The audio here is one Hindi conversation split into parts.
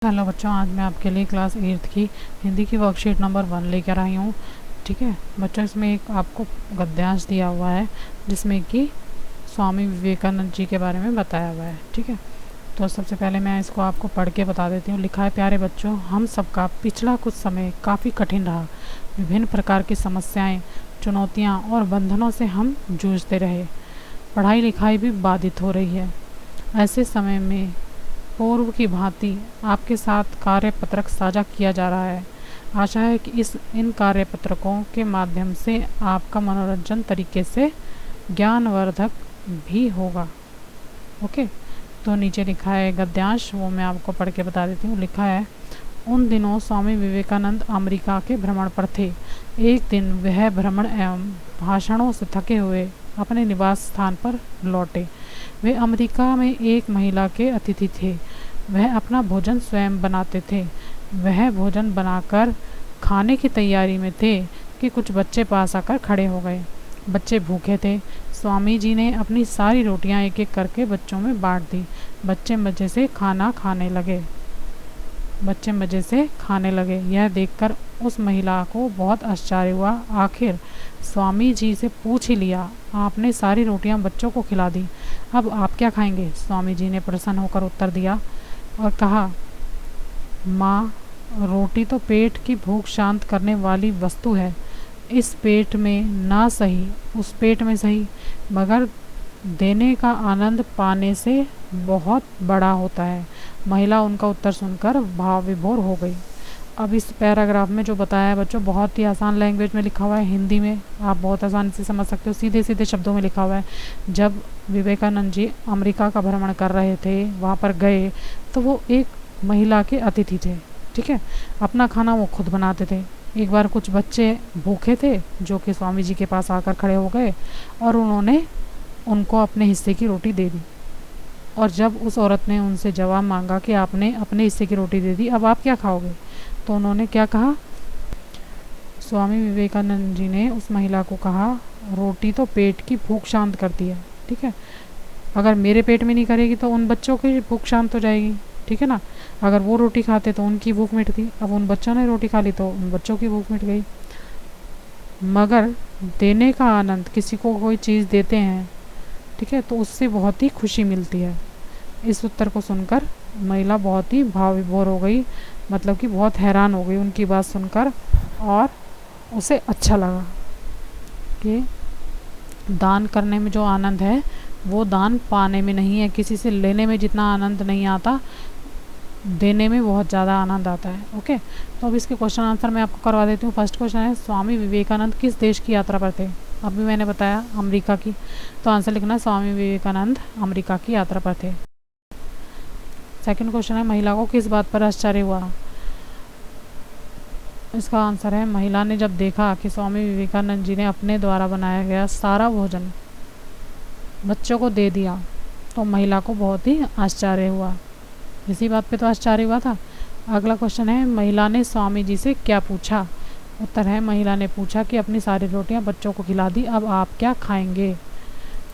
हेलो बच्चों, आज मैं आपके लिए क्लास 8th की हिंदी की वर्कशीट नंबर 1 लेकर आई हूँ। ठीक है बच्चों, इसमें एक आपको गद्यांश दिया हुआ है जिसमें कि स्वामी विवेकानंद जी के बारे में बताया हुआ है। ठीक है, तो सबसे पहले मैं इसको आपको पढ़ के बता देती हूँ। लिखा है, प्यारे बच्चों, हम सबका पिछला कुछ समय काफ़ी कठिन रहा। विभिन्न प्रकार की समस्याएँ, चुनौतियाँ और बंधनों से हम जूझते रहे। पढ़ाई लिखाई भी बाधित हो रही है। ऐसे समय में पूर्व की भांति आपके साथ कार्यपत्रक साझा किया जा रहा है। आशा है कि इन कार्यपत्रकों के माध्यम से आपका मनोरंजन तरीके से ज्ञानवर्धक भी होगा। ओके, तो नीचे लिखा है गद्यांश, वो मैं आपको पढ़ के बता देती हूँ। लिखा है, उन दिनों स्वामी विवेकानंद अमेरिका के भ्रमण पर थे। एक दिन वह भ्रमण एवं भाषणों से थके हुए अपने निवास स्थान पर लौटे। वे अमेरिका में एक महिला के अतिथि थे। वह अपना भोजन स्वयं बनाते थे। वह भोजन बनाकर खाने की तैयारी में थे कि कुछ बच्चे पास आकर खड़े हो गए। बच्चे भूखे थे। स्वामी जी ने अपनी सारी रोटियां एक एक करके बच्चों में बांट दी। बच्चे मज़े से खाने लगे। यह देखकर उस महिला को बहुत आश्चर्य हुआ। आखिर स्वामी जी से पूछ ही लिया, आपने सारी रोटियां बच्चों को खिला दी, अब आप क्या खाएंगे? स्वामी जी ने प्रसन्न होकर उत्तर दिया और कहा, माँ, रोटी तो पेट की भूख शांत करने वाली वस्तु है। इस पेट में ना सही, उस पेट में सही, मगर देने का आनंद पाने से बहुत बड़ा होता है। महिला उनका उत्तर सुनकर भाव विभोर हो गई। अब इस पैराग्राफ में जो बताया है बच्चों, बहुत ही आसान लैंग्वेज में लिखा हुआ है, हिंदी में आप बहुत आसानी से समझ सकते हो। सीधे सीधे शब्दों में लिखा हुआ है। जब विवेकानंद जी अमेरिका का भ्रमण कर रहे थे, वहाँ पर गए तो वो एक महिला के अतिथि थे। ठीक है, अपना खाना वो खुद बनाते थे। एक बार कुछ बच्चे भूखे थे जो कि स्वामी जी के पास आकर खड़े हो गए और उन्होंने उनको अपने हिस्से की रोटी दे दी। और जब उस औरत ने उनसे जवाब मांगा कि आपने अपने हिस्से की रोटी दे दी, अब आप क्या खाओगे, तो उन्होंने क्या कहा? स्वामी विवेकानंद जी ने उस महिला को कहा, रोटी तो पेट की भूख शांत करती है। ठीक है, अगर मेरे पेट में नहीं करेगी तो उन बच्चों की भूख शांत हो जाएगी। ठीक है ना, अगर वो रोटी खाते तो उनकी भूख मिटती। अब उन बच्चों ने रोटी खा ली तो उन बच्चों की भूख मिट गई। मगर देने का आनंद, किसी को कोई चीज़ देते हैं, ठीक है, तो उससे बहुत ही खुशी मिलती है। इस उत्तर को सुनकर महिला बहुत ही भाव विभोर हो गई, मतलब कि बहुत हैरान हो गई उनकी बात सुनकर, और उसे अच्छा लगा कि दान करने में जो आनंद है वो दान पाने में नहीं है। किसी से लेने में जितना आनंद नहीं आता, देने में बहुत ज़्यादा आनंद आता है। ओके, तो अब इसके क्वेश्चन आंसर मैं आपको करवा देती हूँ। फर्स्ट क्वेश्चन है, स्वामी विवेकानंद किस देश की यात्रा पर थे? अभी मैंने बताया अमेरिका की, तो आंसर लिखना है स्वामी विवेकानंद अमेरिका की यात्रा पर थे। सेकंड क्वेश्चन है, महिला को किस बात पर आश्चर्य हुआ? इसका आंसर है, महिला ने जब देखा कि स्वामी विवेकानंद जी ने अपने द्वारा बनाया गया सारा भोजन बच्चों को दे दिया, तो महिला को बहुत ही आश्चर्य हुआ। इसी बात पे तो आश्चर्य हुआ था। अगला क्वेश्चन है, महिला ने स्वामी जी से क्या पूछा? उत्तर है, महिला ने पूछा कि अपनी सारी रोटियां बच्चों को खिला दी, अब आप क्या खाएंगे?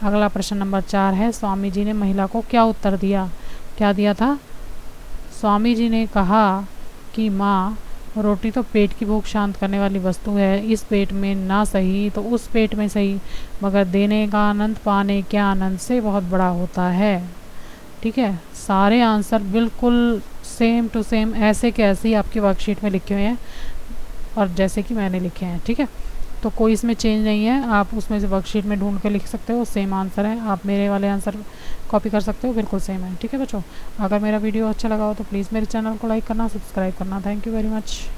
अगला प्रश्न नंबर 4 है, स्वामी जी ने महिला को क्या उत्तर दिया? क्या दिया था? स्वामी जी ने कहा कि माँ, रोटी तो पेट की भूख शांत करने वाली वस्तु है। इस पेट में ना सही तो उस पेट में सही, मगर देने का आनंद पाने के आनंद से बहुत बड़ा होता है। ठीक है, सारे आंसर बिल्कुल सेम टू सेम ऐसे के ऐसे ही आपकी वर्कशीट में लिखे हुए हैं और जैसे कि मैंने लिखे हैं। ठीक है, तो कोई इसमें चेंज नहीं है। आप उसमें से वर्कशीट में ढूंढ के लिख सकते हो, सेम आंसर है। आप मेरे वाले आंसर कॉपी कर सकते हो, बिल्कुल सेम है। ठीक है बच्चों, अगर मेरा वीडियो अच्छा लगा हो तो प्लीज़ मेरे चैनल को लाइक करना, सब्सक्राइब करना। Thank you very much.